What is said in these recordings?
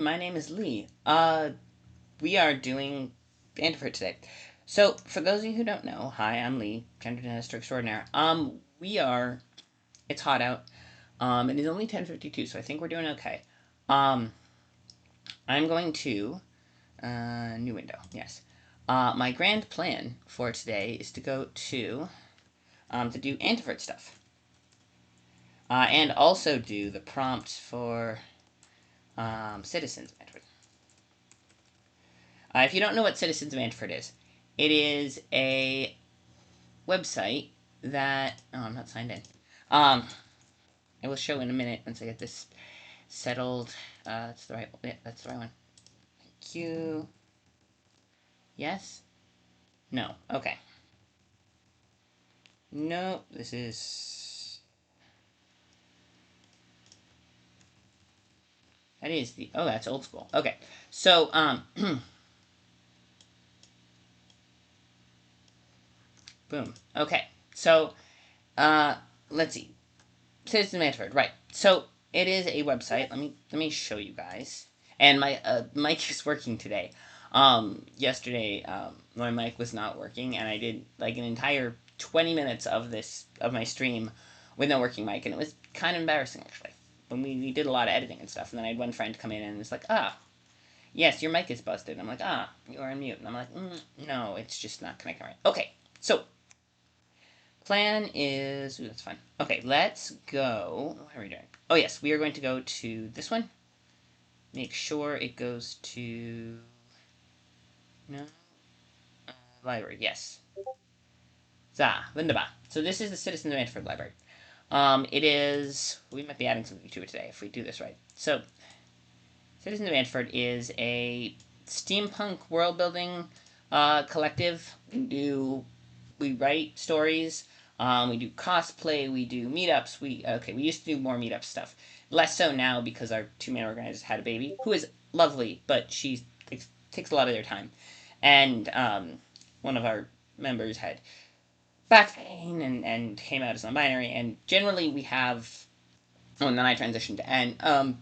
My name is Lee. We are doing Antifer today. So, for those of you who don't know, hi, I'm Lee, gender dentist extraordinaire. It's hot out. It is only 10:52, so I think we're doing okay. Um, I'm going to, new window, yes. My grand plan for today is to go to do Antifer stuff. And also do the prompts for, Citizens of Antifer. If you don't know what Citizens of Antford is, it is a website that I'm not signed in. I will show in a minute once I get this settled. That's the right. Yeah, that's the right one. Thank you. Yes. No. Okay. No. This is. That is the. Oh, that's old school. Okay. So boom. Okay. So uh, let's see. Citizen Manford, right. So it is a website. Let me show you guys. And my mic is working today. Yesterday, my mic was not working, and I did like an entire 20 minutes of my stream with no working mic, and it was kind of embarrassing actually. When we did a lot of editing and stuff, and then I had one friend come in and was like, yes, your mic is busted. And I'm like, you are on mute, and I'm like, no, it's just not connecting right. Okay, so plan is... Ooh, that's fun. Okay, let's go... What are we doing? Oh, yes, we are going to go to this one. Make sure it goes to... No? Library, yes. Wunderbar. So this is the Citizens of Antwerp Library. It is... We might be adding something to it today if we do this right. So, Citizens of Antwerp is a steampunk world-building collective. We write stories. We do cosplay. We do meetups. We used to do more meetup stuff. Less so now because our two main organizers had a baby who is lovely, but she takes a lot of their time. And one of our members had back pain and came out as non-binary. And generally we have. Oh, and then I transitioned to N.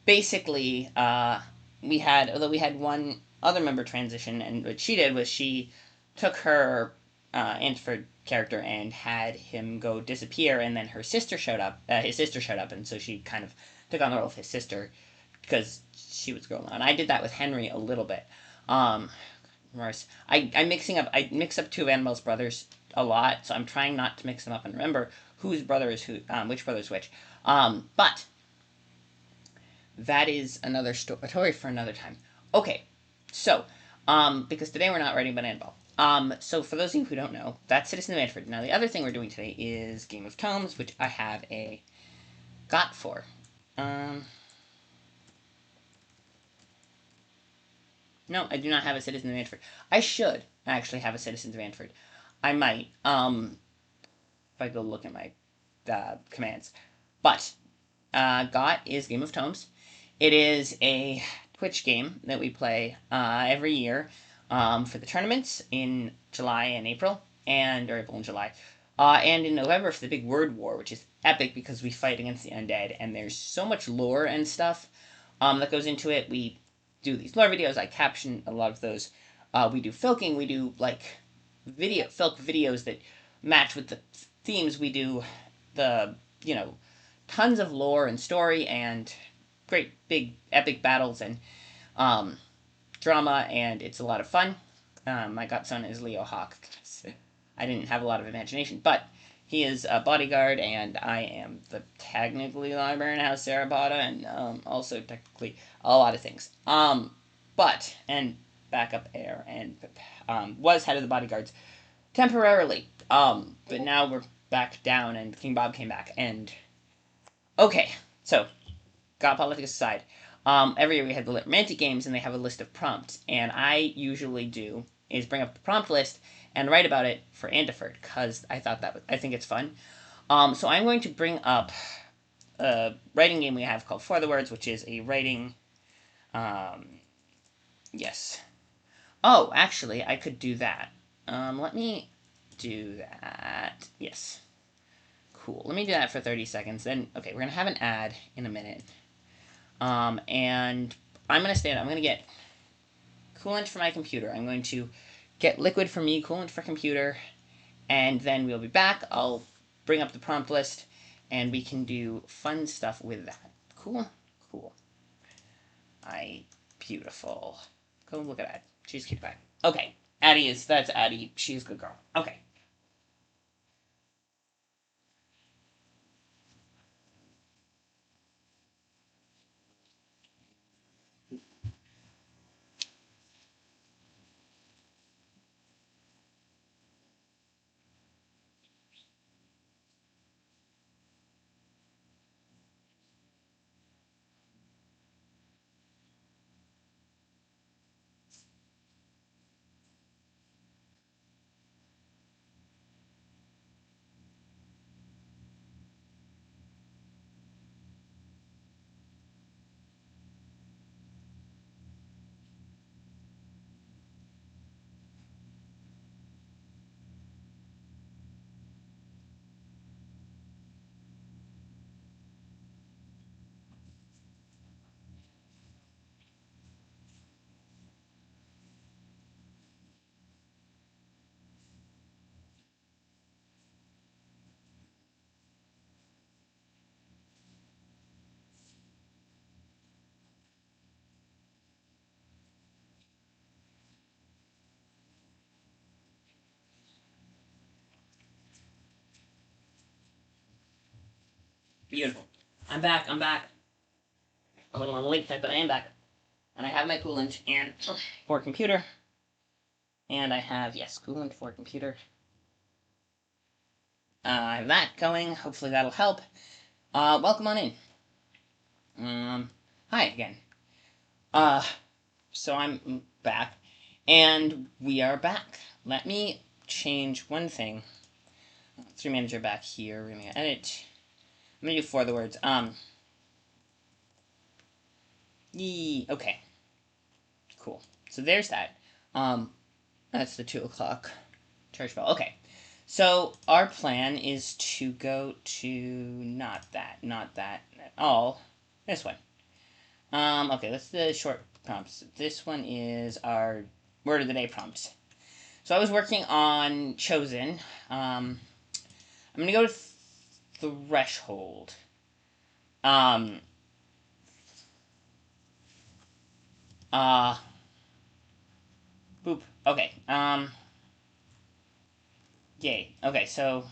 Basically, although we had one other member transition, and what she did was she took her Antford character and had him go disappear, and then her sister showed up. His sister showed up, and so she kind of took on the role of his sister because she was going on. I did that with Henry a little bit. I mix up two of Annabelle's brothers a lot, so I'm trying not to mix them up and remember whose brother is who, which brother is which. But that is another story for another time. Okay, so because today we're not writing about Annabelle. So for those of you who don't know, that's Citizen of Manfred. Now the other thing we're doing today is Game of Tomes, which I have a got for. No, I do not have a Citizen of Manfred. I should actually have a Citizen of Manfred. I might. If I go look at my commands. But Got is Game of Tomes. It is a Twitch game that we play every year for the tournaments in July and April, or April and July. And in November for the big word war, which is epic because we fight against the undead, and there's so much lore and stuff that goes into it. We do these lore videos. I caption a lot of those. We do filking. We do like filk videos that match with the themes. We do the tons of lore and story and great big epic battles and drama, and it's a lot of fun. My godson is Leo Hawk. I didn't have a lot of imagination, but he is a bodyguard, and I am the technically librarian at House Sarabada, and also technically a lot of things. And backup heir, and was head of the bodyguards temporarily. But now we're back down, and King Bob came back, and okay, so got politics aside. Every year we have the romantic games, and they have a list of prompts, and I usually do is bring up the prompt list and write about it for Andiford because I think it's fun. So I'm going to bring up a writing game we have called For the Words, which is a writing. Yes. Oh, actually, I could do that. Let me do that. Yes. Cool. Let me do that for 30 seconds. Then, okay, we're gonna have an ad in a minute. And I'm going to stand up. I'm going to get coolant for my computer. I'm going to get liquid for me, coolant for computer, and then we'll be back. I'll bring up the prompt list, and we can do fun stuff with that. Cool? Cool. Beautiful. Go look at that. She's cute back. Okay. That's Addie. She's a good girl. Okay. Beautiful. I'm back. I'm back. A little on the late side, but I am back. And I have my coolant and for computer. And I have, yes, coolant for computer. I have that going. Hopefully that'll help. Welcome on in. Hi again. So I'm back. And we are back. Let me change one thing. 3 manager back here. We're gonna edit. I'm gonna do 4 of the words. Okay. Cool. So there's that. That's the 2 o'clock church bell. Okay. So our plan is to go to not that at all. This one. Okay, let's do the short prompts. This one is our word of the day prompts. So I was working on chosen. I'm gonna go to threshold. Um. Boop. Okay. Yay. Okay. So.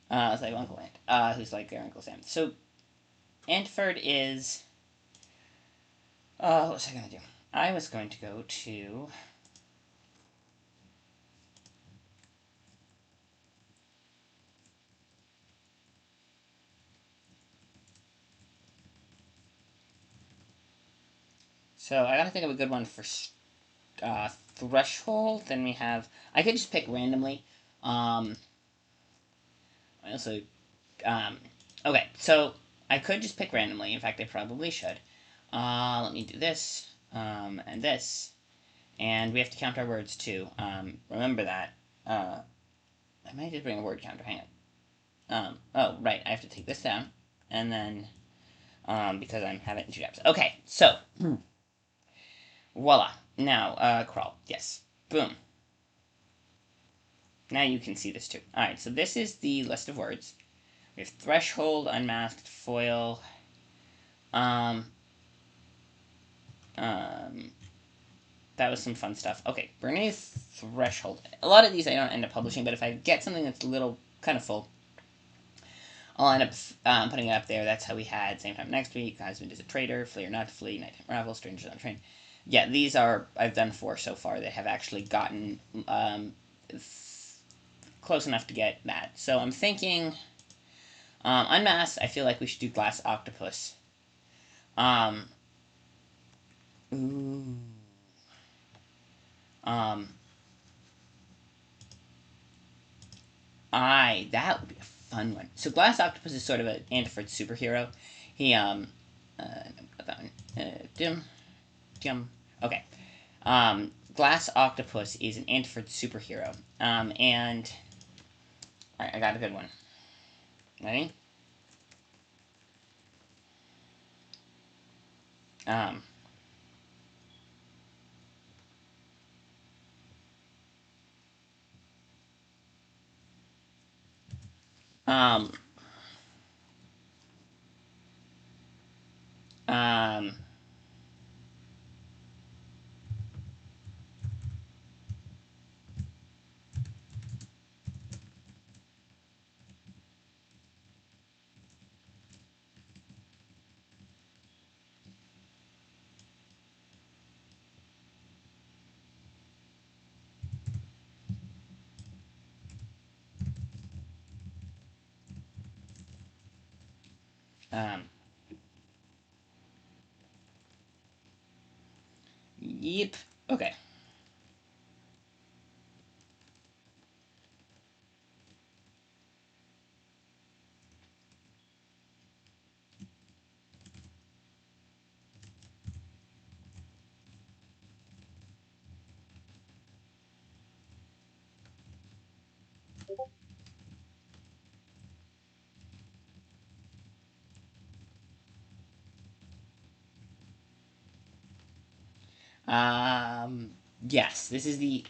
It's like Uncle Ant. Who's like their Uncle Sam. So Antford is. What was I gonna do? I was going to go to. So I gotta think of a good one for threshold. Then we have. I could just pick randomly. I also. Okay, so I could just pick randomly. In fact, I probably should. Let me do this. And this. And we have to count our words too. Remember that. I might just bring a word counter. Hang on. Oh, right. I have to take this down. And then. Because I'm having it in 2 tabs. Okay, so. Voila. Now, crawl. Yes. Boom. Now you can see this too. Alright, so this is the list of words. We have threshold, unmasked, foil. Um, that was some fun stuff. Okay, we're gonna use threshold. A lot of these I don't end up publishing, but if I get something that's a little kind of full, I'll end up putting it up there. That's how we had same time next week. Husband is a traitor, flee or not to flee, nighttime ravel, strangers on the train. Yeah, these are I've done 4 so far that have actually gotten close enough to get that. So I'm thinking unmasked. I feel like we should do glass octopus. Ooh. That would be a fun one. So Glass Octopus is sort of an Antford superhero. He that one. Dim. Okay. Glass Octopus is an Antford superhero. And alright, I got a good one. Ready? Um, um, um, um, yep. Okay. Um, yes, this is the.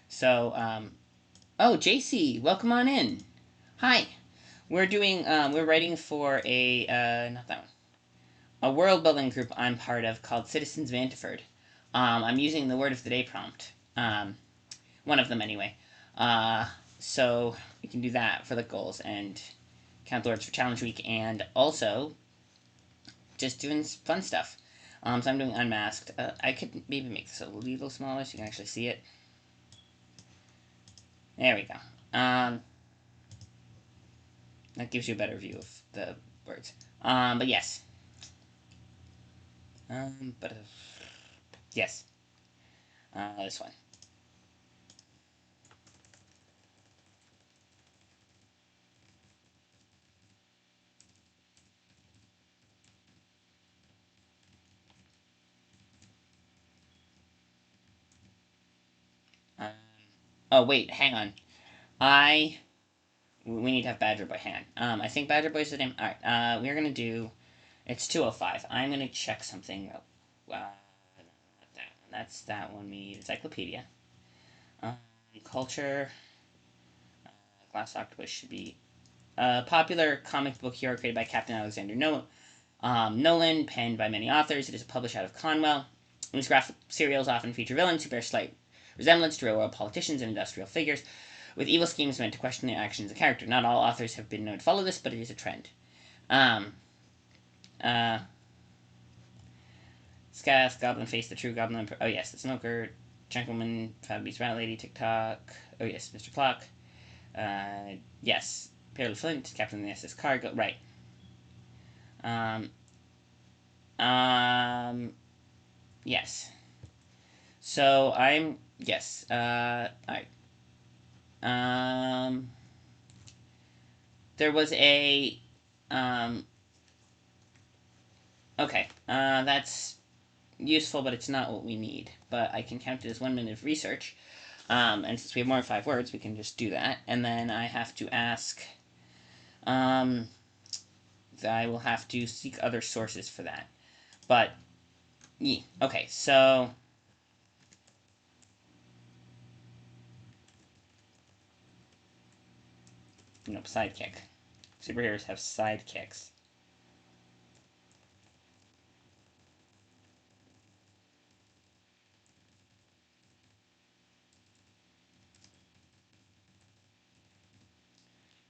So, oh, JC, welcome on in. Hi. We're writing for not that one. A world building group I'm part of called Citizens of Antford. I'm using the word of the day prompt. One of them anyway. So we can do that for the goals and count the words for challenge week, and also just doing fun stuff. So I'm doing unmasked. I could maybe make this a little smaller so you can actually see it. There we go. That gives you a better view of the words. But yes. But yes. This one. Um, oh wait, hang on. I we need to have Badger Boy. Hang on. I think Badger Boy's the name. All right. We're gonna do. It's 2:05. I'm gonna check something. That's that one. We need encyclopedia. Um, Culture. Glass Octopus should be a popular comic book hero created by Captain Alexander Nolan, penned by many authors. It is published out of Conwell. These graphic serials often feature villains who bear slight resemblance to real world politicians and industrial figures, with evil schemes meant to question the actions of the character. Not all authors have been known to follow this, but it is a trend. Um, uh, Scath, Goblin Face, the True Goblin. Oh, yes, the Smoker, Gentleman, Fat Beast, Rat Lady, TikTok. Oh, yes, Mr. Clock. Yes, Perry Flint, Captain of the SS Cargo. Right. Um, yes. So I'm yes. Alright. Um, there was a um. Okay. That's useful, but it's not what we need. But I can count it as 1 minute of research. And since we have more than 5 words, we can just do that. And then I have to ask. Um, I will have to seek other sources for that. But yeah. Okay. So. Nope. Sidekick. Superheroes have sidekicks.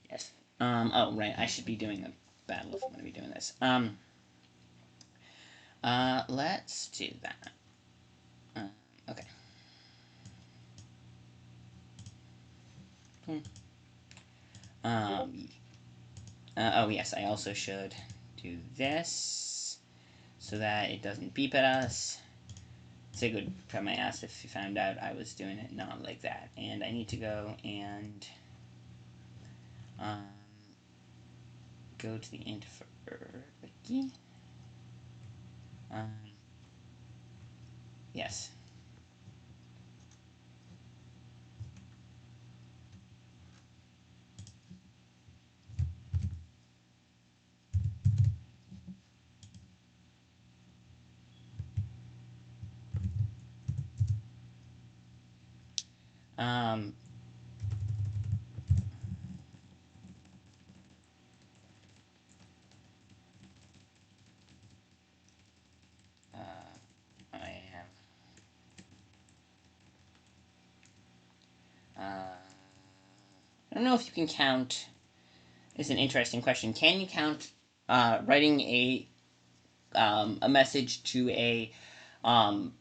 Yes. Oh, right. I should be doing a battle if I'm going to be doing this. Let's do that. Okay. Hmm. Um, oh, yes. I also should do this so that it doesn't beep at us. It's a good try my ass if you found out I was doing it not like that. And I need to go and um, go to the Antford. Um, yes. Um, I am. I don't know if you can count. Is an interesting question. Can you count writing a message to a um,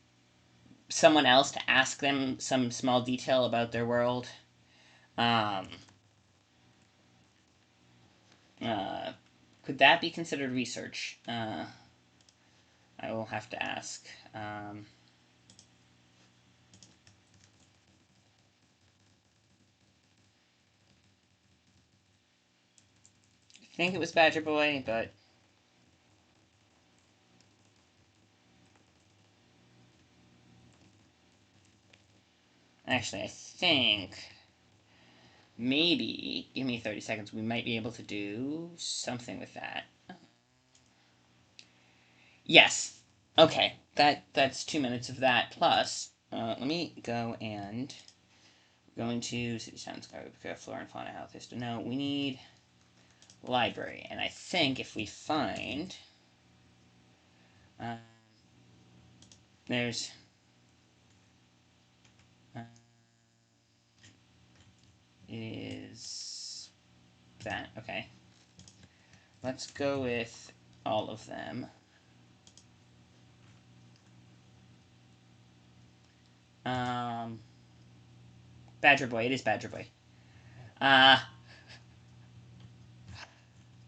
someone else to ask them some small detail about their world? Um, uh, could that be considered research? I will have to ask. I think it was Badger Boy, but actually, I think maybe give me 30 seconds. We might be able to do something with that. Yes. Okay. That's 2 minutes of that. Plus, let me go and going to city sounds, flora and fauna, health history. No, we need library, and I think if we find um, there's uh, is that okay? Let's go with all of them. Um, Badger Boy. It is Badger Boy. Uh,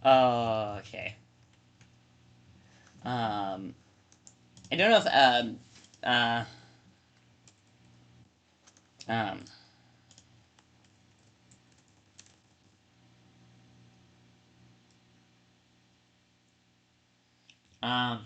oh, okay. Um, I don't know if uh, um, um,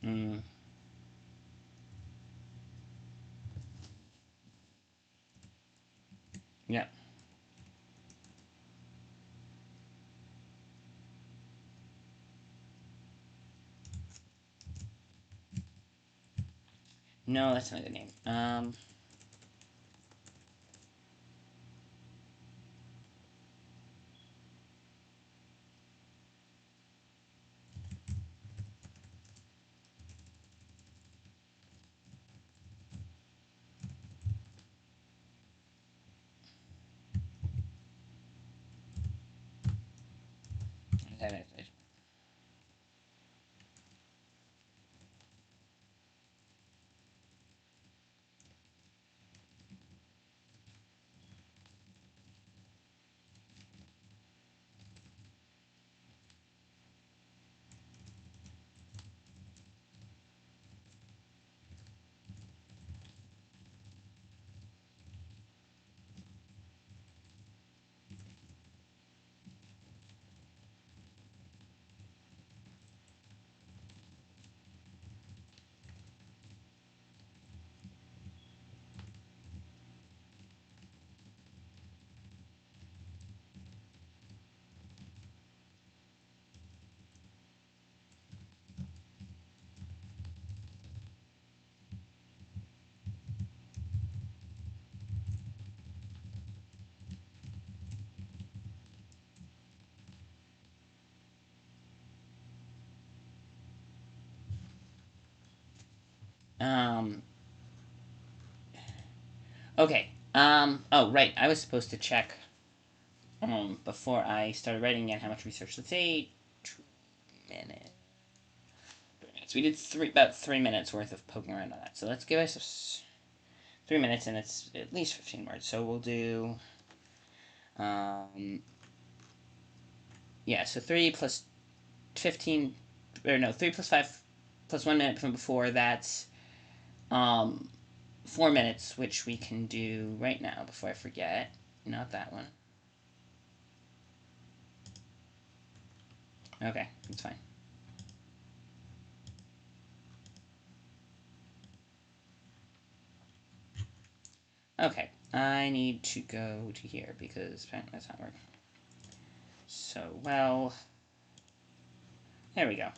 mm, yeah. No, that's not a good name. Um, okay. Oh, right. I was supposed to check before I started writing again how much research. Let's say 2 minutes. So we did about 3 minutes worth of poking around on that. So let's give us 3 minutes, and it's at least 15 words. So we'll do, yeah, so 3 plus 15, or no, 3 plus 5 plus 1 minute from before, that's 4 minutes, which we can do right now before I forget. Not that one. Okay, that's fine. Okay, I need to go to here because apparently that's not working. So, well, there we go.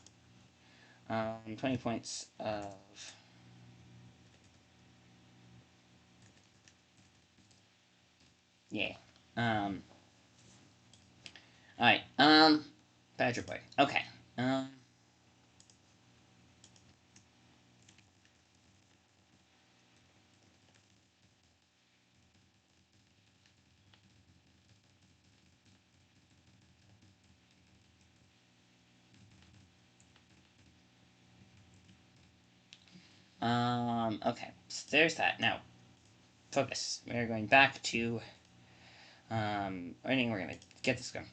20 points of... Yeah. Alright, Badger Boy. Okay. Okay. So there's that. Now, focus. We're going back to, we're gonna get this going.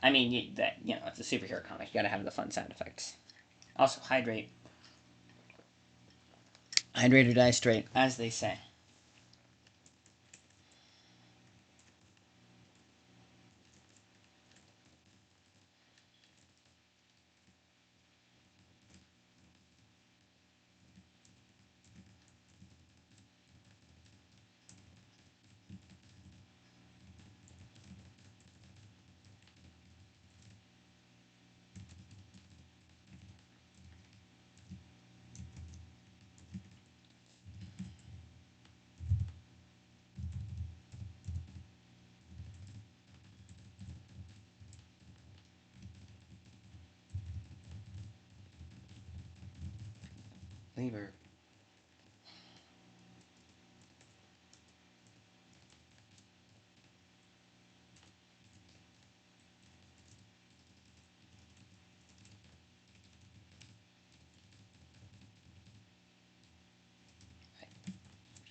I mean, it's a superhero comic. You gotta have the fun sound effects. Also, hydrate. Hydrate or die straight, as they say. Lever.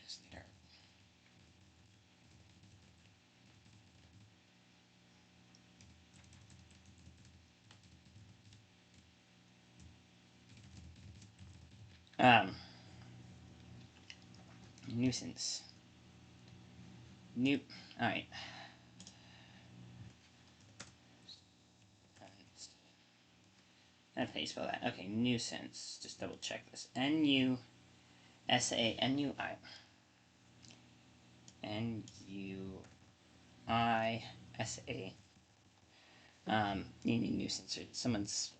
Just there. Nuisance. Nope. Alright. That's how you spell that. Okay, nuisance. Just double check this. N-U-S-A-N-U-I. N-U-I-S-A. You need nuisance. Someone's...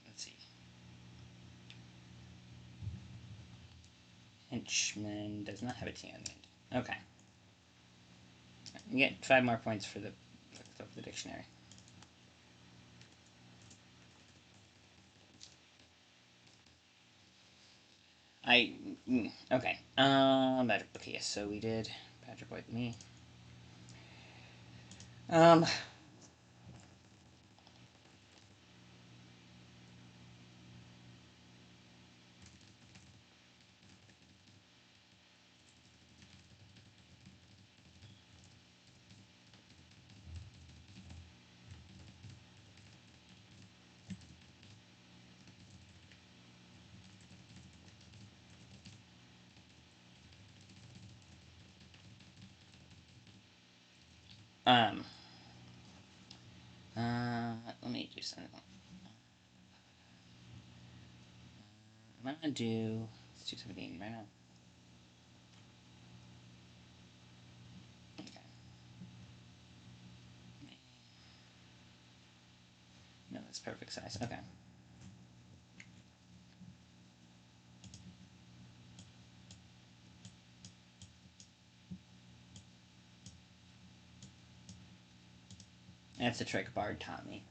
Let's see. Henchman does not have a T on the end. Okay. You get 5 more points for the dictionary. Okay. Badger. Okay, yes, so we did Badger Boy with me. Um, let me do something. I'm gonna do. Let's do 17 right now. Okay. No, that's perfect size. Okay. That's a trick Bard taught me.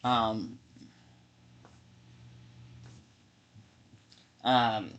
Um, um,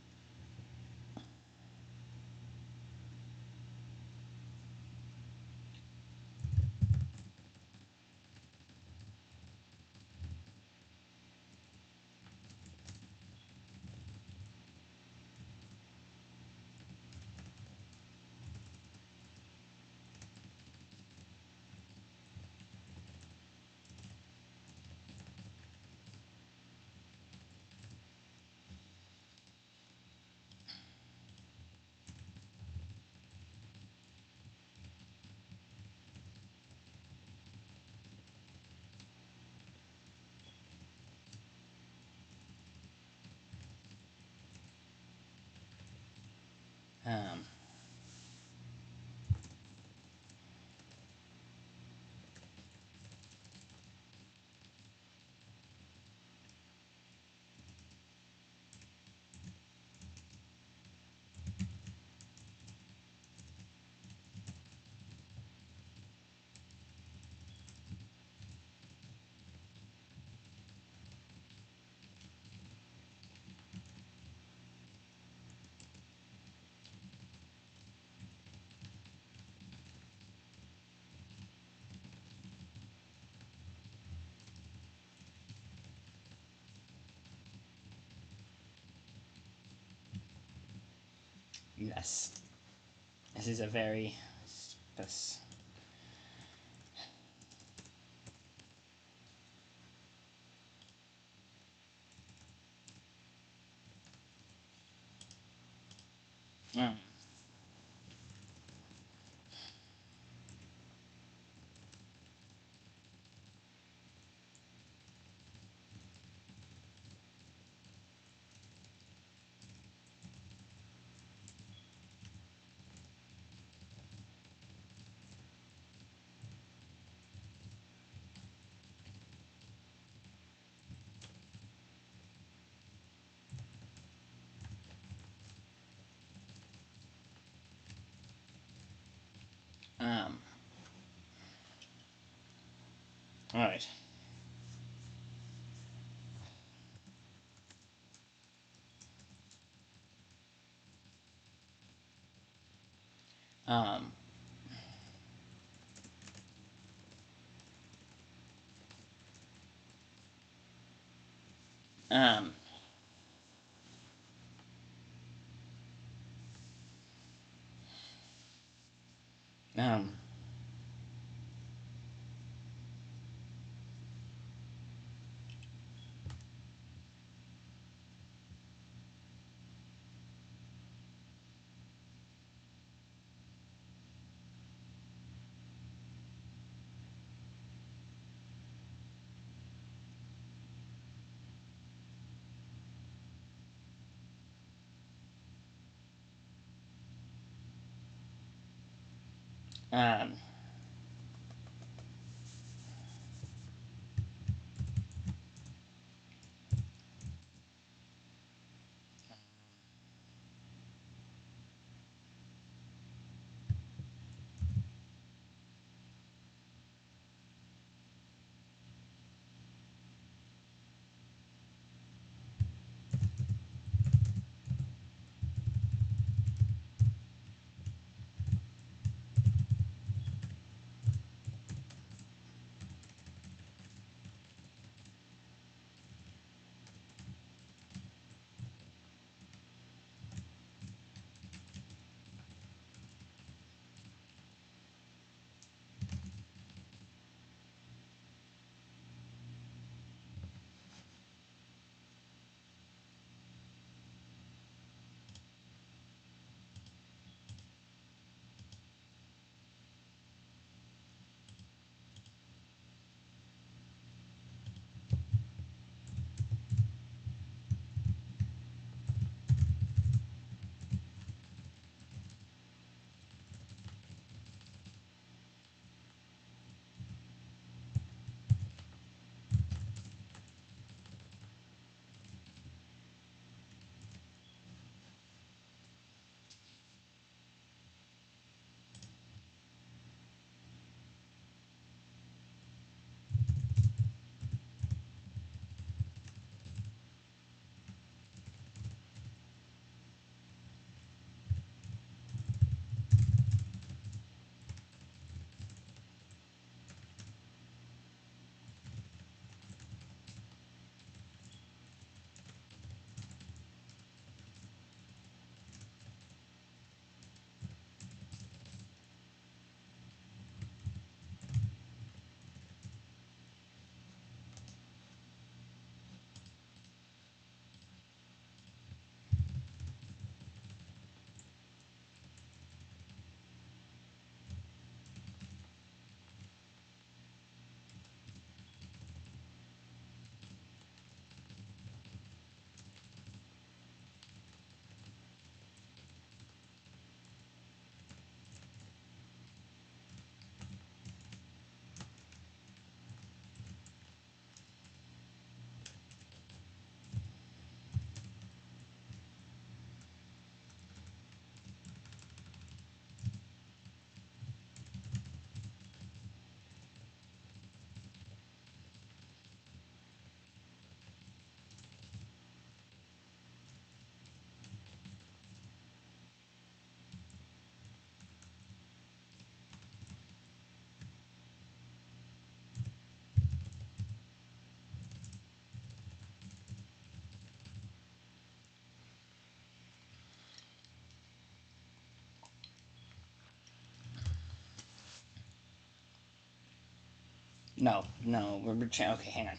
um, yes. This is a very. This. Um, um, all right. Um, um, um, um, No, no, okay, hang on.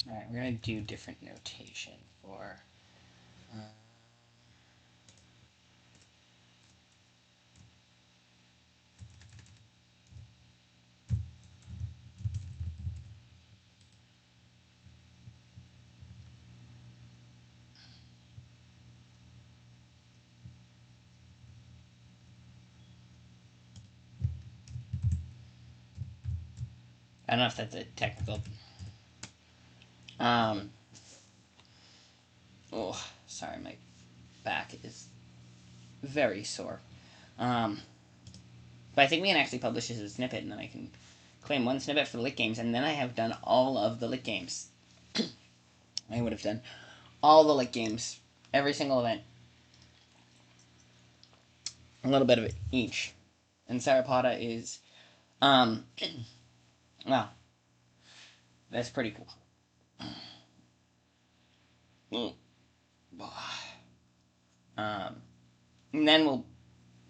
Alright, we're going to do different notation for... I don't know if that's a technical... Oh, sorry, my back is very sore. But I think we can actually publish this as a snippet, and then I can claim one snippet for the Lit Games, and then I have done all of the Lit Games. I would have done all the Lit Games, every single event. A little bit of it each. And Sarapada is, well, that's pretty cool. And then we'll,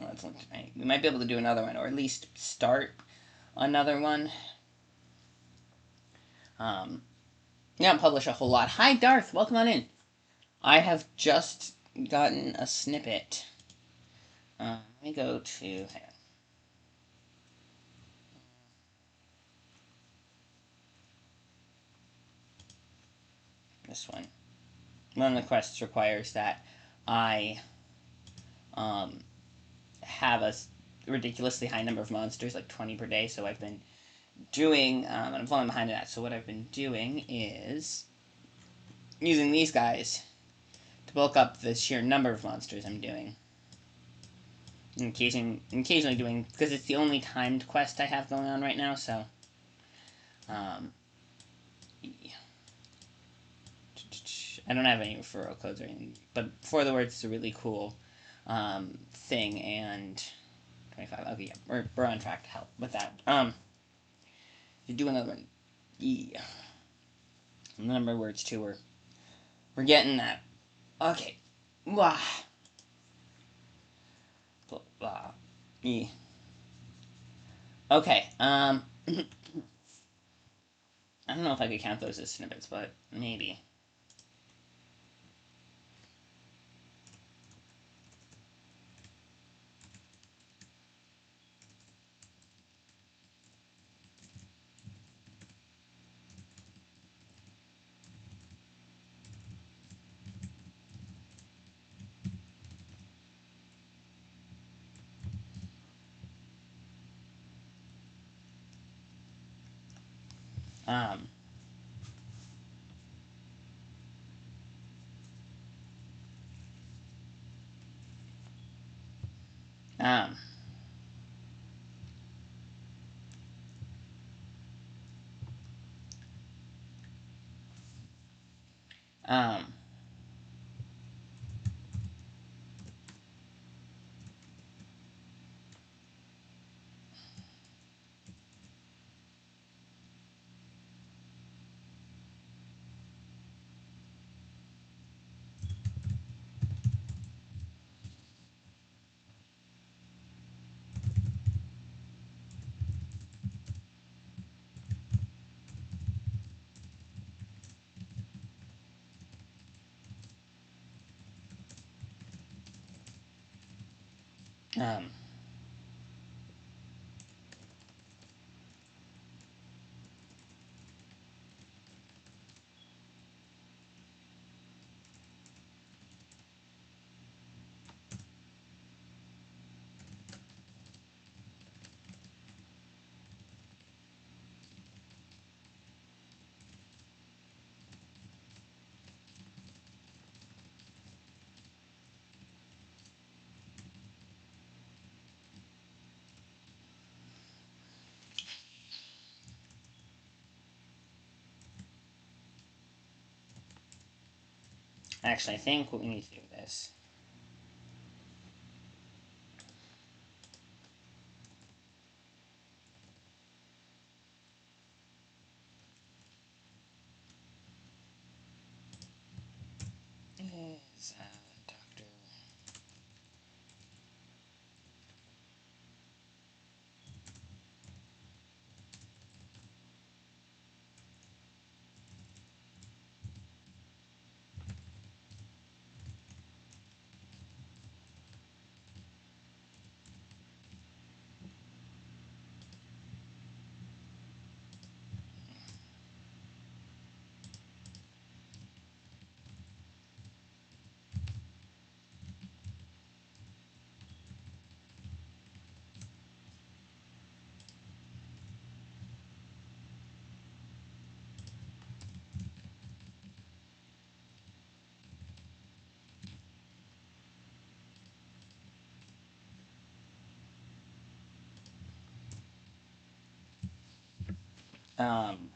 let's look tonight. We might be able to do another one, or at least start another one. Not publish a whole lot. Hi, Darth. Welcome on in. I have just gotten a snippet. Let me go to... Hang on. This one. One of the quests requires that I have a ridiculously high number of monsters, like 20 per day, so I've been doing, and I'm falling behind that, so what I've been doing is using these guys to bulk up the sheer number of monsters I'm doing. And occasionally doing, because it's the only timed quest I have going on right now, so, I don't have any referral codes or anything, but For the Words is a really cool thing, and 25, okay, yeah, we're on track to help with that. You do another one, yeah. And the number of words too, we're getting that. Okay, blah, blah, blah, yeah. Okay, I don't know if I could count those as snippets, but maybe. Um, um, um, um, actually, I think what we need to do with this is, Doctor. Um,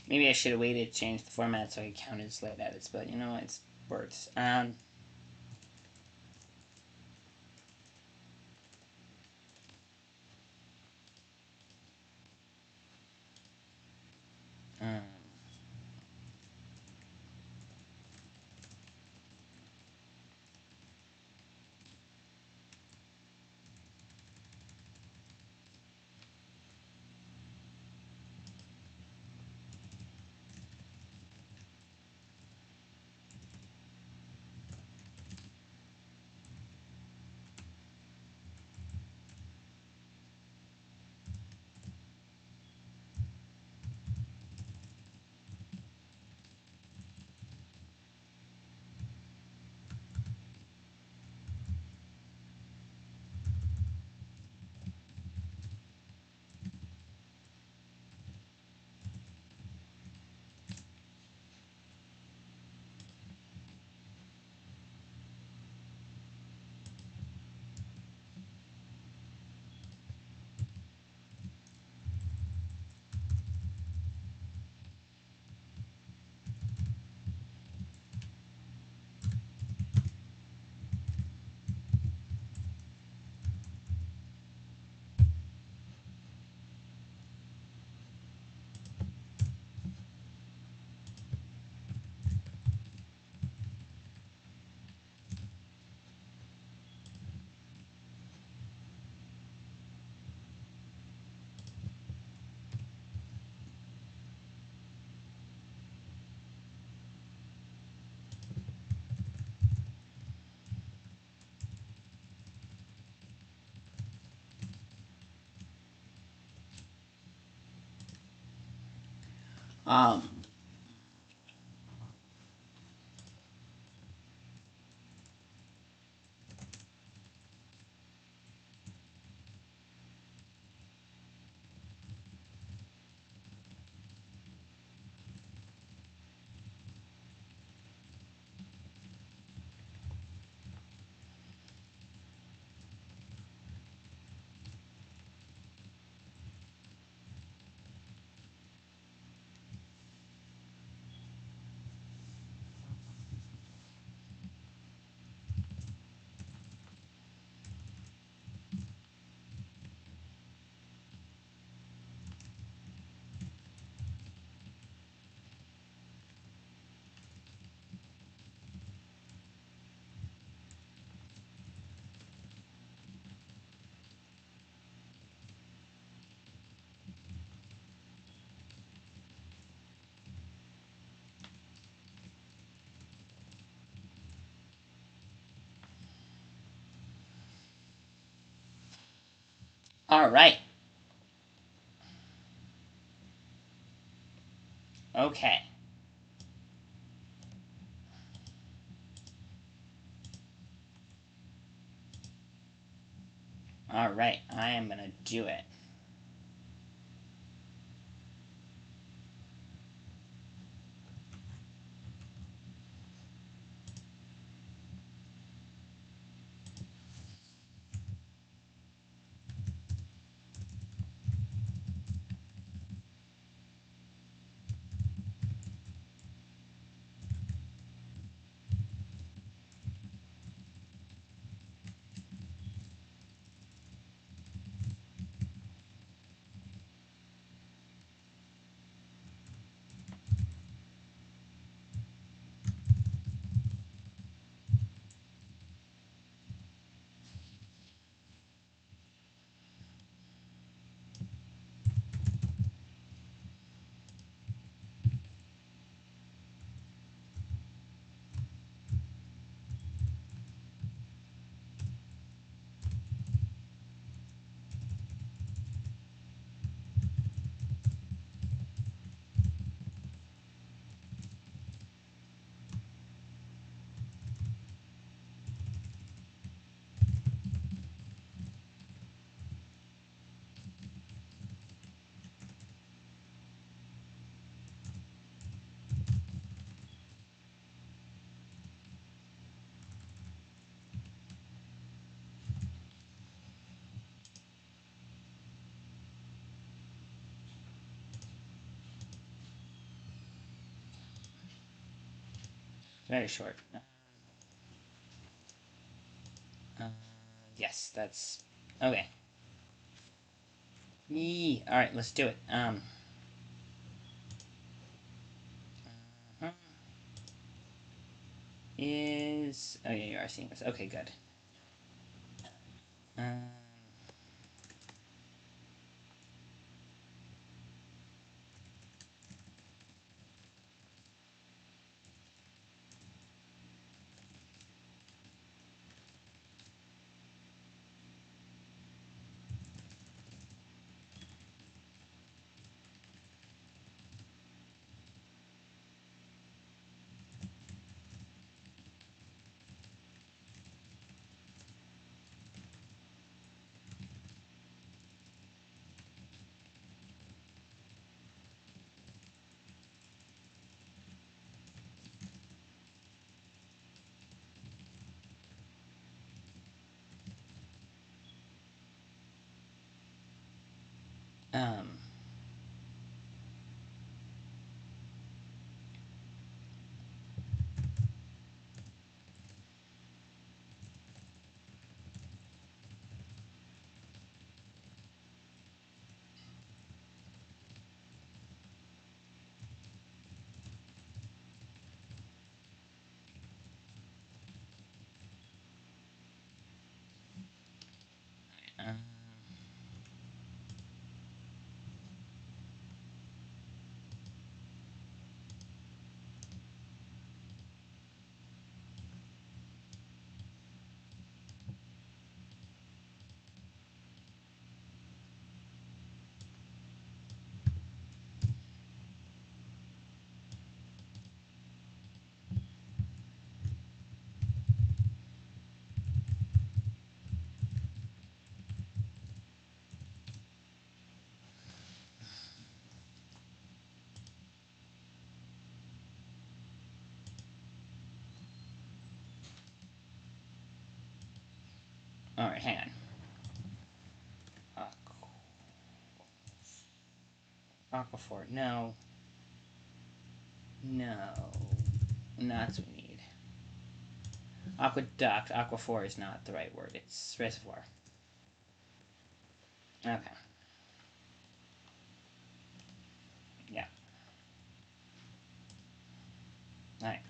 Maybe I should have waited to change the format so I could count as late edits, but you know, it's works. Um, Um, all right. Okay. All right. I am gonna do it. Very short. Uh, yes, that's okay. Yee. All right, let's do it. Uh-huh. Is oh yeah, you are seeing this. Okay, good. Um, um, um, Alright, hang on. Aquaphor, no. No. That's what we need. Aqueduct. Aquaphor is not the right word. It's reservoir. Okay. Yeah. Alright.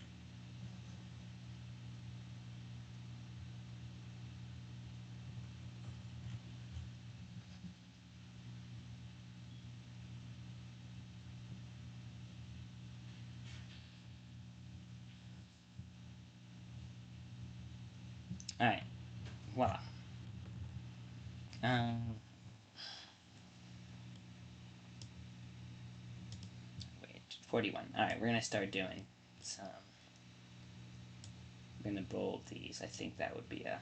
Alright. Voila. Wait. 41. Alright, we're gonna start doing some... I'm gonna bold these. I think that would be a...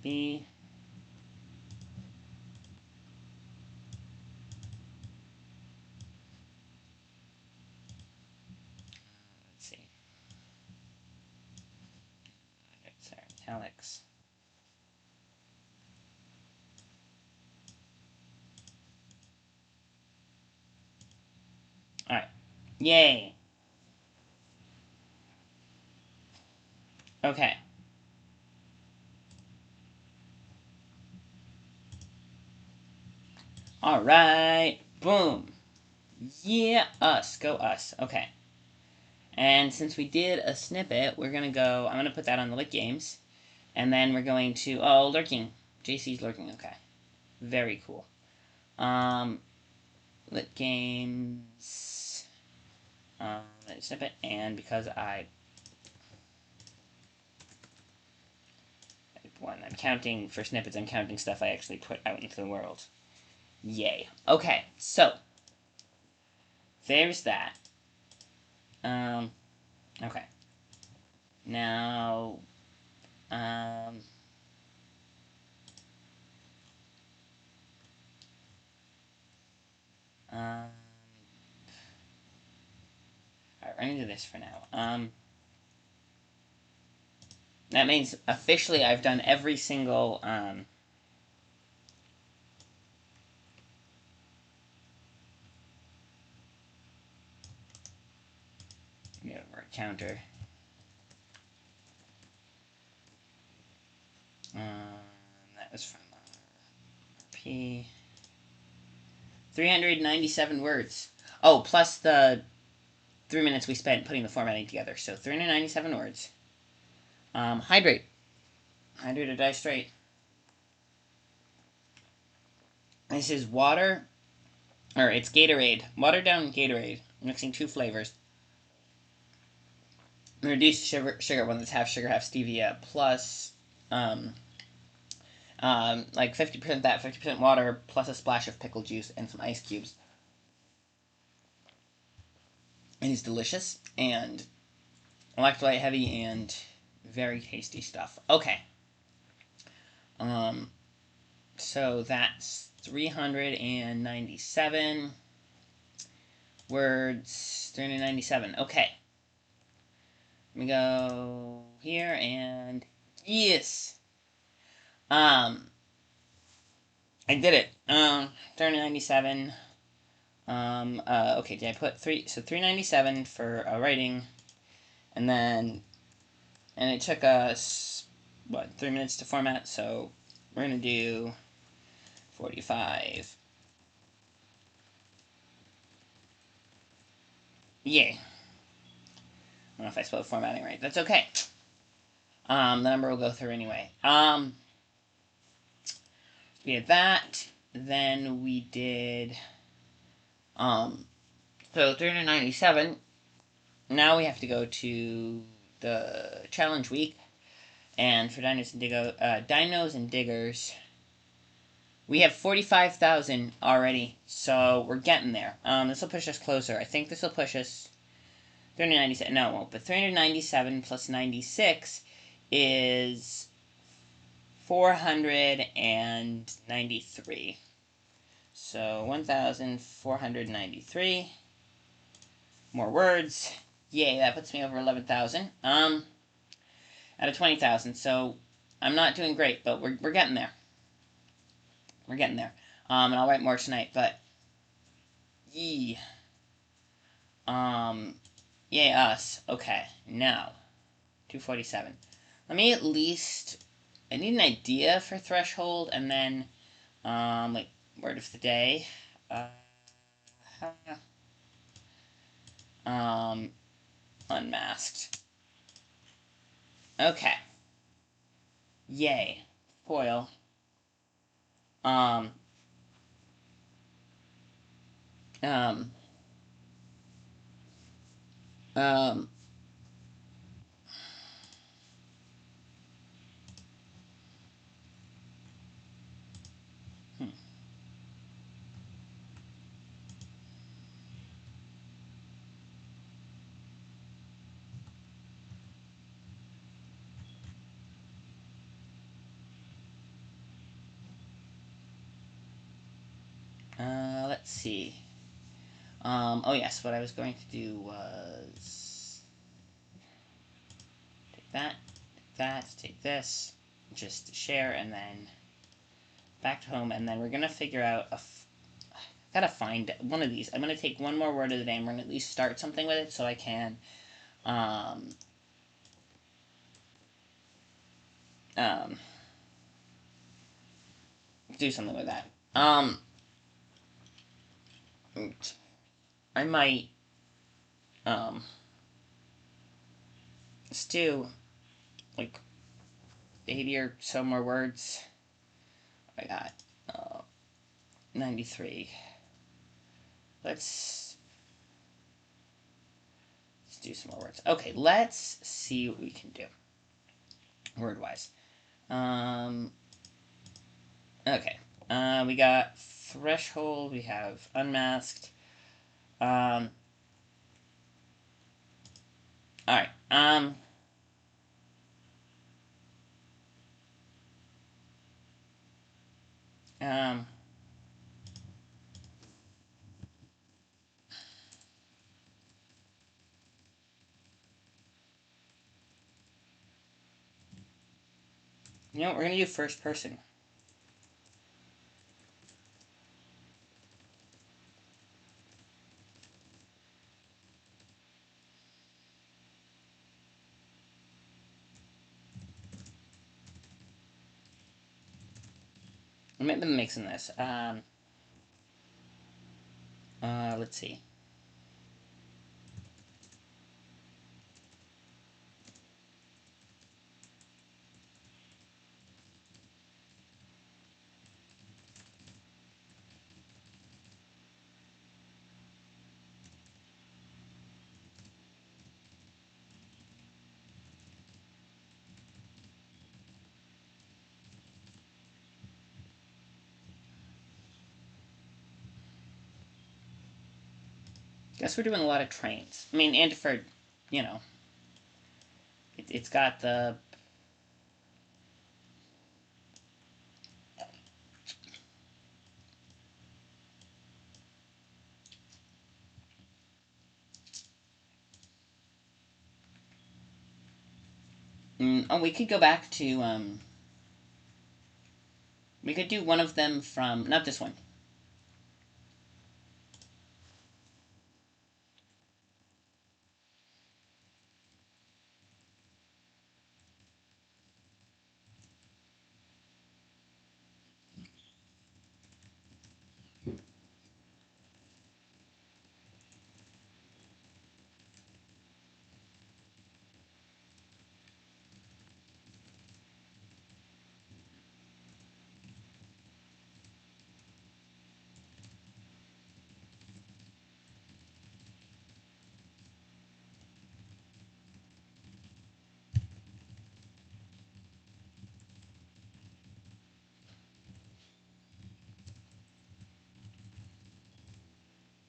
B. Let's see. Sorry, italics. Alright. Yay! Okay. Alright. Boom. Yeah, us. Go us. Okay. And since we did a snippet, we're gonna go... I'm gonna put that on the Lit Games. And then we're going to... Oh, lurking. JC's lurking. Okay. Very cool. Lit Games... snippet. And because I'm counting for snippets, I'm counting stuff I actually put out into the world. Yay. Okay, so... There's that. Okay. Now... Alright, we're gonna do this for now. That means officially I've done every single, word counter. That was from RP. 397 words. Oh, plus the 3 minutes we spent putting the formatting together. So 397 words. Hydrate. Hydrate or die straight. This is water, or it's Gatorade. Watered down Gatorade. Mixing 2 flavors. Reduced sugar, one that's half sugar, half stevia, plus like 50% that, 50% water, plus a splash of pickle juice and some ice cubes. It is delicious and electrolyte heavy and very tasty stuff. Okay. So that's 397. Words 397. Okay. Let me go here and yes. I did it. 397. Okay, did I put 3? So 397 for writing, and then, and it took us, what, 3 minutes to format, so we're gonna do 45. Yay. I don't know if I spelled formatting right. That's okay. The number will go through anyway. We had that. Then we did, so 397. Now we have to go to the challenge week. And for Dinos and Diggers, we have 45,000 already, so we're getting there. This will push us closer. I think this will push us 397. No, it won't. But 397 plus 96 is 493. So 1,493. More words. Yay, that puts me over 11,000. Out of 20,000. So I'm not doing great, but we're getting there. We're getting there. And I'll write more tonight, but yee. Yay us. Okay, now 247. Let me at least, I need an idea for threshold, and then like word of the day. Unmasked. Okay. Yay. Foil. Um, um, um, hmm. Let's see. Oh yes, what I was going to do was take that, take this, just share, and then back to home, and then we're gonna figure out gotta find one of these. I'm gonna take one more word of the day, and we're gonna at least start something with it, so I can, um, um, do something with that. I might, um, stew, like, 80 or so more words. I got, 93. Let's do some more words. Okay, let's see what we can do, word-wise. Okay. We got threshold, we have unmasked. Alright, um, you know what, we're gonna do first person. I might be mixing this. Let's see. Guess we're doing a lot of trains. I mean, and for, you know, it's got the, Oh, we could go back to, we could do one of them from, not this one.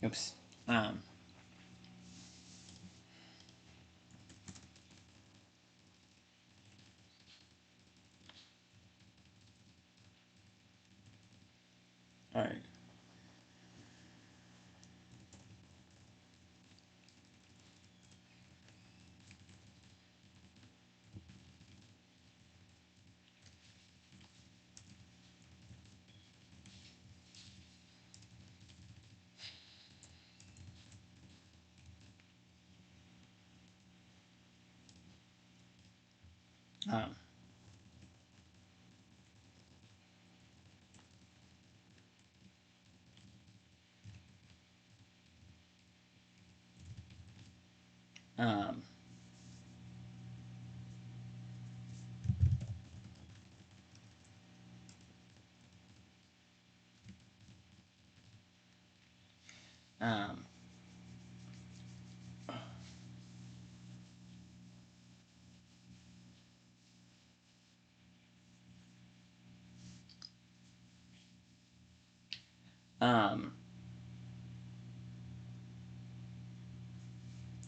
Oops. All right. Um, um, um, um,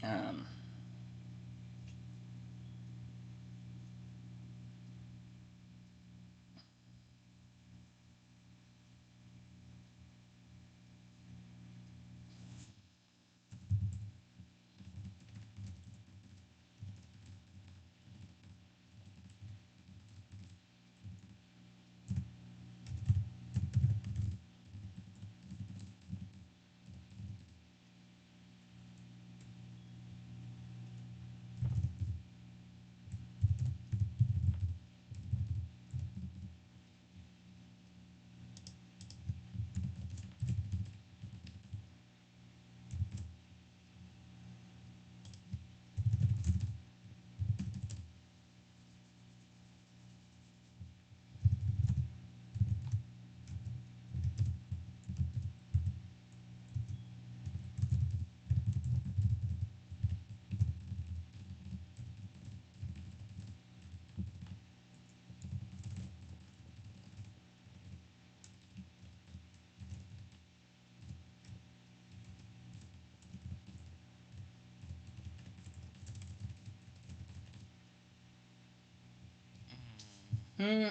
um, hmm.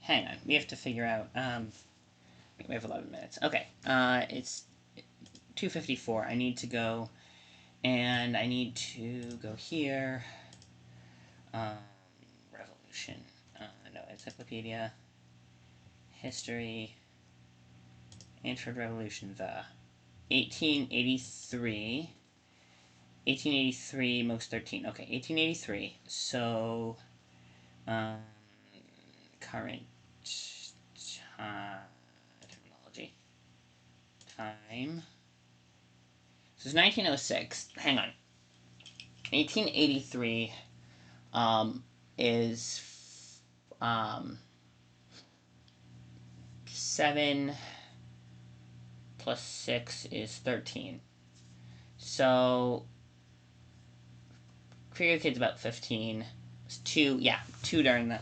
Hang on. We have to figure out. We have 11 minutes. Okay. It's 2:54. I need to go, and I need to go here. Um, Revolution. No, encyclopedia. History. Antwerp Revolution. The 1883. 1883 most 13. Okay, 1883. So, um, current terminology. Time. So it's 1906. Hang on. 1883 is 7 plus 6 is 13. So, figure the kid's about 15. It's 2, yeah, 2 during the.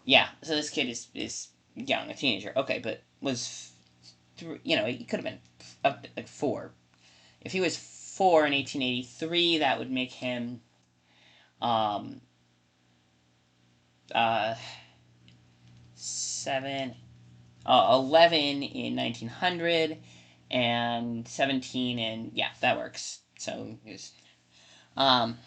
Yeah, so this kid is young, a teenager. Okay, but was. He could have been up to, like 4. If he was 4 in 1883, that would make him. Um, uh, 7. 11 in 1900, and 17 in, yeah, that works. So, um,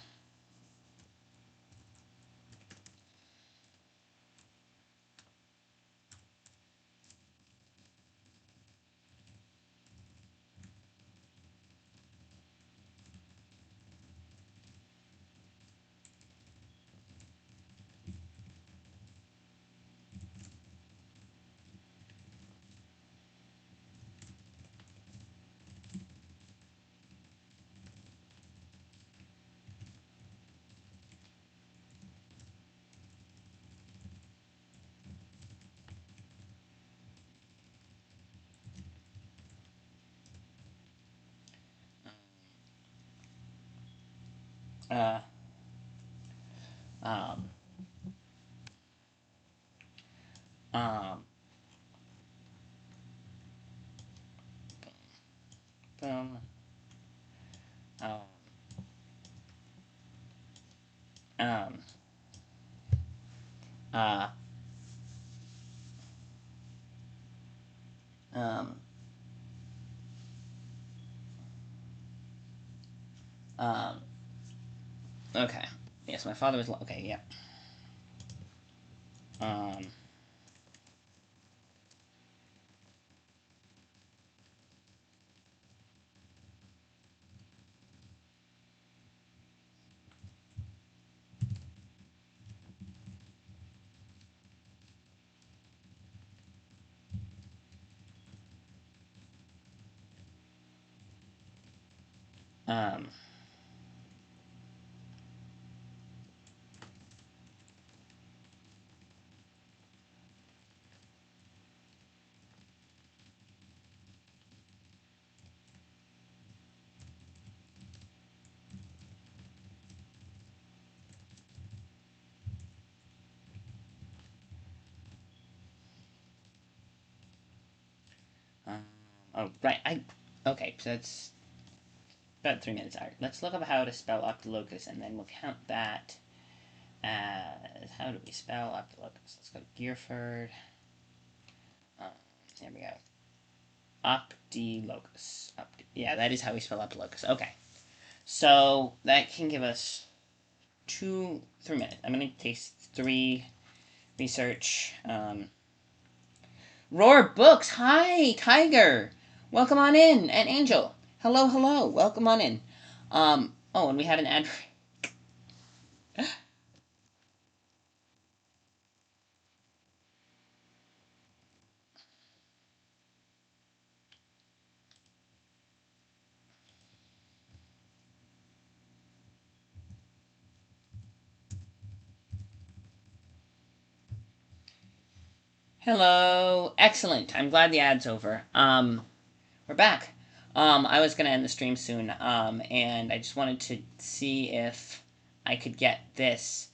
uh, um, um, boom, um, um, uh, um, um, okay. Yes, my father was, okay, yeah. Um, um, um, oh, right, okay, so that's about 3 minutes. Alright, let's look up how to spell Octolocus, and then we'll count that as, how do we spell Octolocus? Let's go to Gearford. Um, there we go. Optilocus. Yeah, that is how we spell Optilocus. Okay. So that can give us 3 minutes. I'm going to taste 3 research. Roar Books. Hi, Tiger. Welcome on in. And Angel. Hello, hello. Welcome on in. Oh, and we had an ad. Hello. Excellent. I'm glad the ad's over. We're back. I was gonna end the stream soon. And I just wanted to see if I could get this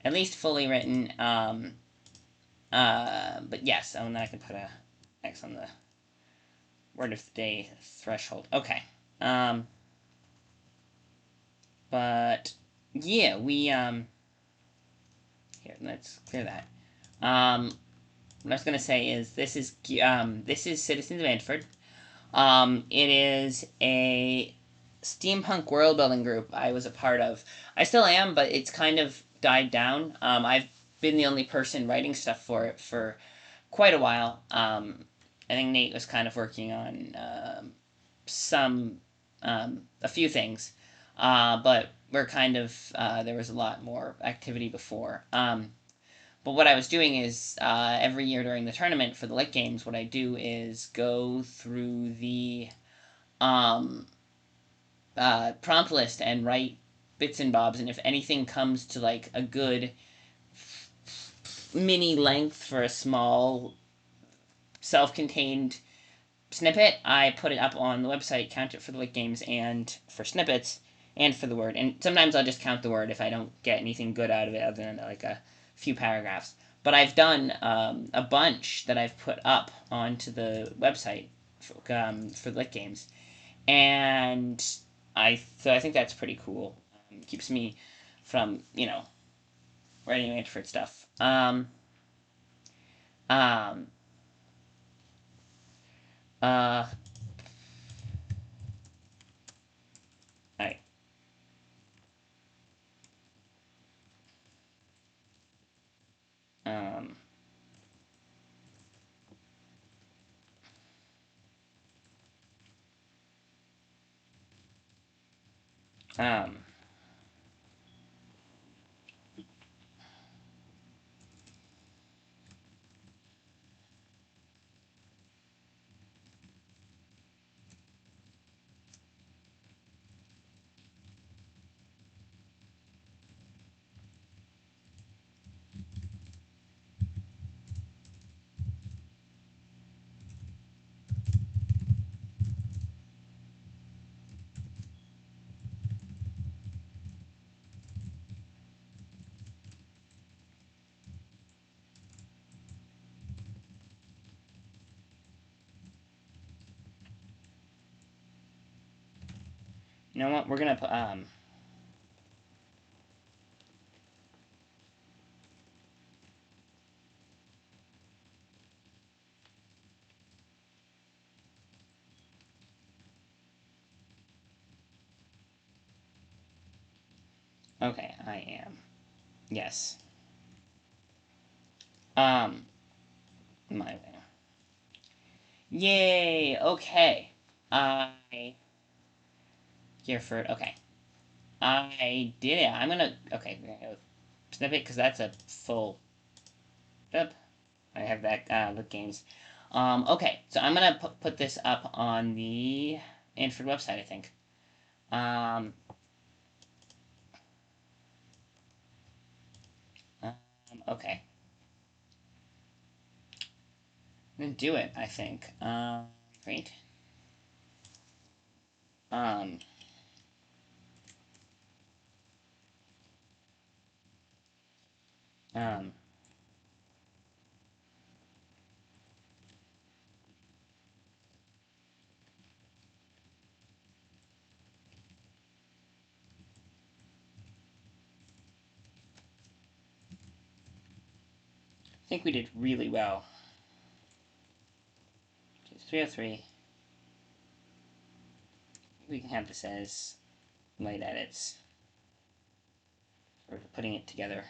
at least fully written. But yes, and then I can put a X on the word of the day threshold. Okay. Um, but yeah, here, let's clear that. What I was gonna say is this is Citizens of Antford. It is a steampunk world building group I was a part of. I still am, but it's kind of died down. I've been the only person writing stuff for it for quite a while. I think Nate was kind of working on some a few things, but we're kind of there was a lot more activity before. But what I was doing is every year during the tournament for the late games, what I do is go through the um, prompt list and write bits and bobs, and if anything comes to like a good mini length for a small self-contained snippet, I put it up on the website, count it for the late games and for snippets and for the word. And sometimes I'll just count the word if I don't get anything good out of it other than like a few paragraphs. But I've done a bunch that I've put up onto the website for lit games, and I think that's pretty cool. Keeps me from writing Antford stuff. Um, Alright. Um, um, you know what? We're gonna put, okay, I am. Yes. My way. Yay, okay. Gearford, okay. I did it. I'm gonna, okay, we're gonna go snippet, because that's a full, yep. I have that, with games. Okay, so I'm gonna put this up on the Inford website, I think. Um, okay. I'm gonna do it, I think. Great. Um, um, I think we did really well. 303. We can have this as light edits. We're putting it together.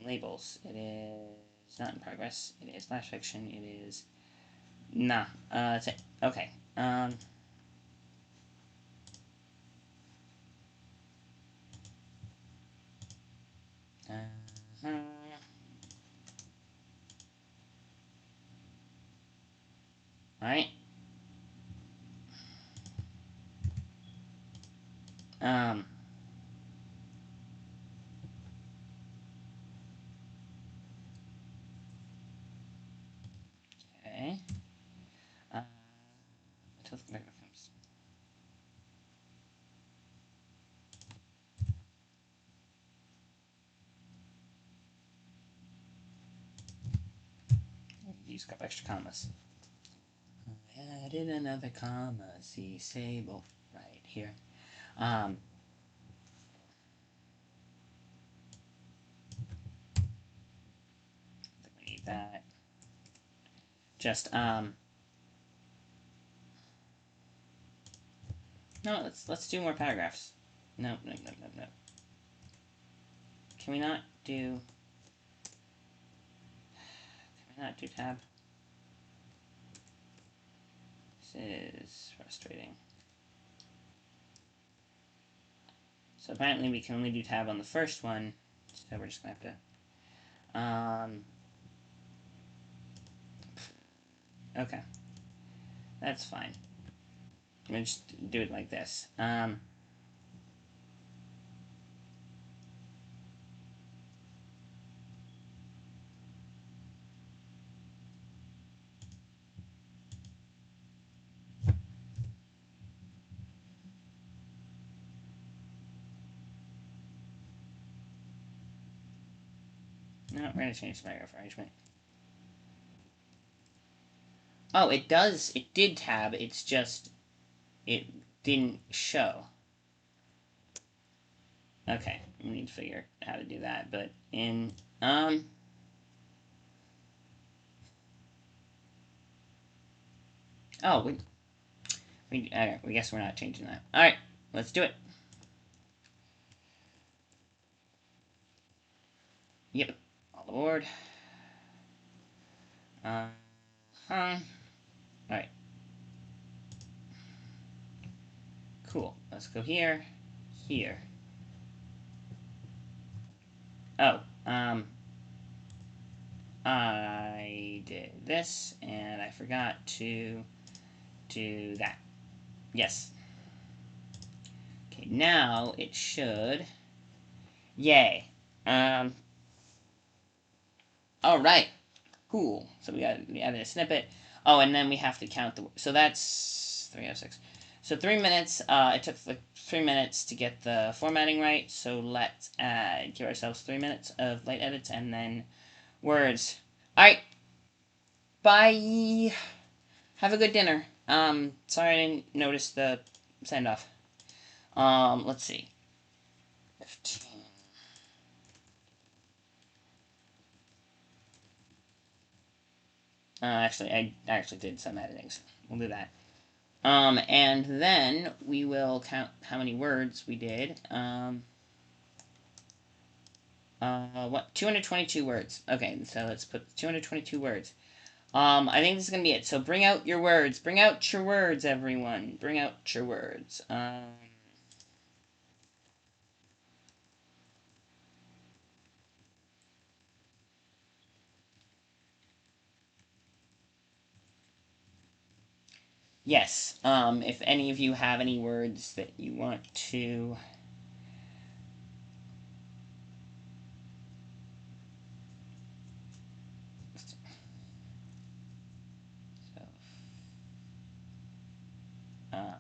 Labels. It is not in progress. It is Flash Fiction. It is. Nah. That's it. Okay. Alright. Um. Okay. Use a couple extra commas. I added another comma. See Sable right here. I think we need that. Just no. Let's do more paragraphs. No. Can we not do? Can we not do tab? This is frustrating. So apparently we can only do tab on the first one, so we're just gonna have to, okay. That's fine. I'm gonna just do it like this. No, we're gonna change the paragraph arrangement. Oh, it does, it did tab, it's just, it didn't show. Okay, we need to figure out how to do that, but in, Oh, we guess we're not changing that. All right, let's do it. Yep, all aboard. All right, cool. Let's go here, here. Oh, I did this and I forgot to do that. Yes. Okay, now it should. Yay. All right. Cool. So we added a snippet. Oh, and then we have to count the. So that's 306. So 3 minutes. It took like 3 minutes to get the formatting right. So let's give ourselves 3 minutes of light edits and then words. All right. Bye. Have a good dinner. Sorry I didn't notice the send off. Let's see. 15. Actually, I actually did some editing. So we'll do that. And then we will count how many words we did. What? 222 words. Okay, so let's put 222 words. I think this is gonna be it. So bring out your words. Bring out your words, everyone. Bring out your words. Yes. If any of you have any words that you want to. So, um,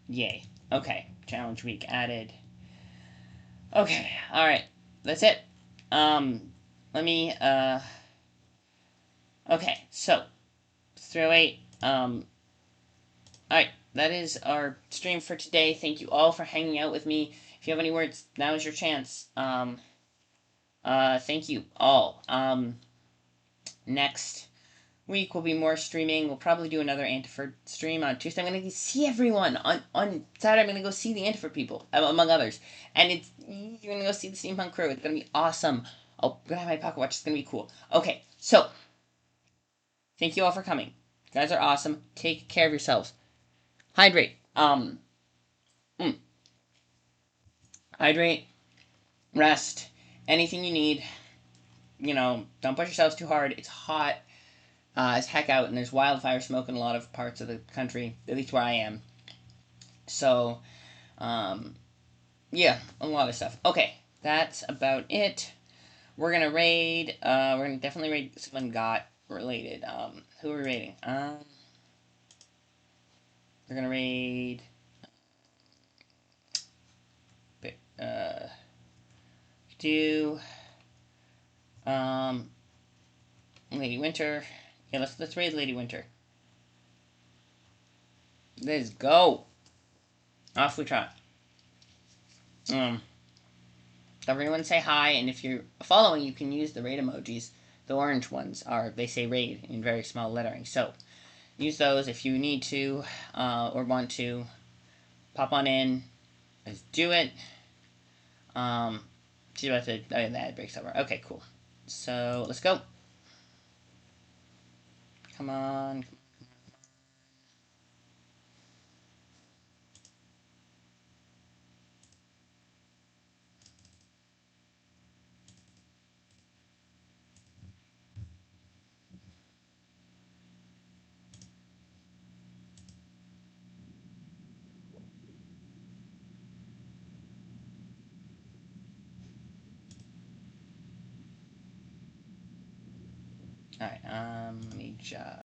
yay. Okay. Challenge week added. Okay. All right. That's it. Let me. Okay. So 308. All right. That is our stream for today. Thank you all for hanging out with me. If you have any words, now is your chance. Thank you all. Next week will be more streaming. We'll probably do another Antiford stream on Tuesday. I'm gonna see everyone on Saturday. I'm gonna go see the Antiford people, among others, and you're gonna go see the Steampunk Crew. It's gonna be awesome. I'm gonna have my pocket watch. It's gonna be cool. Okay, so thank you all for coming. You guys are awesome. Take care of yourselves. Hydrate. Mm, hydrate. Rest. Anything you need. Don't push yourselves too hard. It's hot as heck out, and there's wildfire smoke in a lot of parts of the country, at least where I am. So, um, yeah, a lot of stuff. Okay, that's about it. We're gonna raid. We're gonna definitely raid someone got related. Who are we raiding? We're gonna raid. Uh, do um, Lady Winter. Yeah, let's raid Lady Winter. Let's go. Off we try. Everyone say hi, and if you're following, you can use the raid emojis. The orange ones they say raid in very small lettering. So use those if you need to or want to. Pop on in. Let's do it. She's about to. Oh, the ad breaks over. Okay, cool. So let's go. Come on. All right. Let me just.